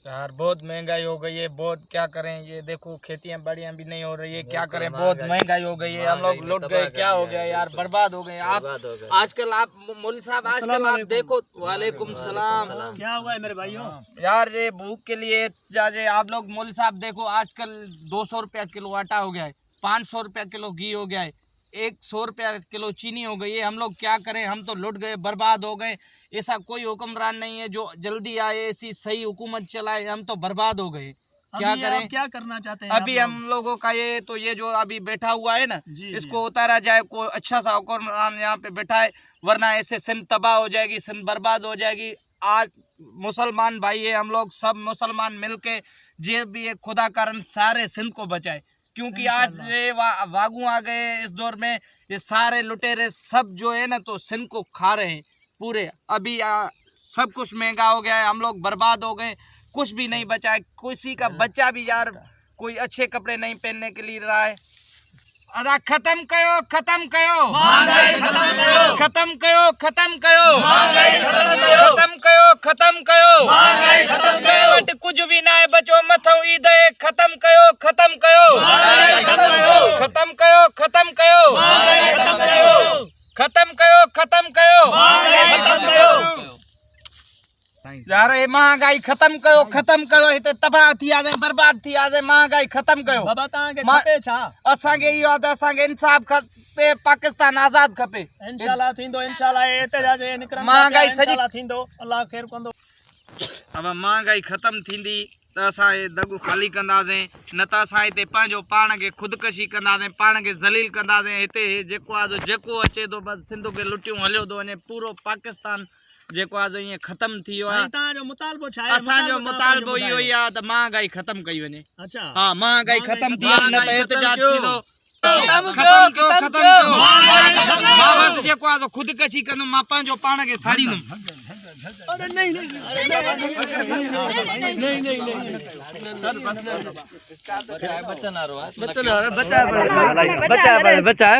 यार बहुत महंगाई हो गई है, बहुत क्या करें। ये देखो खेतियां बाड़ियां भी नहीं हो रही है, क्या करें, बहुत महंगाई हो गई है। हम लोग लुट गए, क्या हो गया यार, बर्बाद हो गए। आप आजकल आप मौलवी साहब आजकल आप देखो। वालेकुम सलाम। क्या हुआ है मेरे भाइयों? यार ये भूख के लिए जाजे आप लोग मौलवी साहब देखो, आजकल 200 रुपया किलो आटा हो गया है, 500 रुपया किलो घी हो गया है, 100 रुपया किलो चीनी हो गई है। हम लोग क्या करें, हम तो लुट गए, बर्बाद हो गए। ऐसा कोई हुक्मरान नहीं है जो जल्दी आए, ऐसी सही हुकूमत चलाए। हम तो बर्बाद हो गए, क्या करें। क्या करना चाहते हैं अभी हम लोगों का ये जो अभी बैठा हुआ है ना, इसको उतारा जाए, कोई अच्छा सा हुक्मरान यहाँ पे बैठा है, वरना ऐसे सिंध तबाह हो जाएगी, सिंध बर्बाद हो जाएगी। आज मुसलमान भाई है, हम लोग सब मुसलमान मिलके जे भी है खुदा कारण सारे सिंध को बचाए, क्योंकि आज ये वागू आ गए इस दौर में। ये सारे लुटेरे सब जो है ना तो सिंध को खा रहे हैं पूरे। अभी सब कुछ महंगा हो गया है, हम लोग बर्बाद हो गए, कुछ भी नहीं बचा है। किसी का बच्चा भी यार कोई अच्छे कपड़े नहीं पहनने के लिए रहा है। अदा खत्म कयो, खत्म कयो, खत्म कयो, खत्म कयो, खत्म कयो, खत्म कयो, वट कुछ भी ना है बचो मथो ईद खत्म कयो, खत्म कयो, खत्म कयो, खत्म कयो, खत्म कयो, खत्म कयो। यार ये महंगाई खत्म कयो, खत्म कयो। हिते तबाह थी आदे, बर्बाद थी आदे, महंगाई खत्म कयो। बाबा तांगे खपे छा? असांखे इहो आहे त असांखे इंसाफ खपे, पाकिस्तान आज़ाद खपे। इंशाल्लाह थींदो, इंशाल्लाह एतिरा जे निकरन महंगाई सॼी इंशाल्लाह थींदो, अल्लाह ख़ैर कंदो। अब महंगाई खत्म थींदी त असां हे दगु ख़ाली कंदासीं, न त असां हिते पंहिंजो पाण खे ख़ुदकशी कंदासीं, पाण खे ज़लील कंदासीं। हिते जेको आहे जेको अचे थो बसि सिंध खे लुटियूं हलियो थो वञे, पूरो पाकिस्तान जेको आहे ईअं ख़त्म थी वियो आहे। तव्हांजो मुतालबो छा आहे? असांजो मुतालबो इहो ई आहे त महंगाई ख़त्म कई वञे। अच्छा, हा, महंगाई ख़त्म थी वञे, न त एहतजाज थींदो। खत्म कयो, खत्म कयो। मां बसि जेको आहे ख़ुदकशी कंदुमि, मां पंहिंजो पाण खे साड़ींदुमि। अरे नहीं नहीं नहीं नहीं बच्चा ना रो, बच्चा बच्चा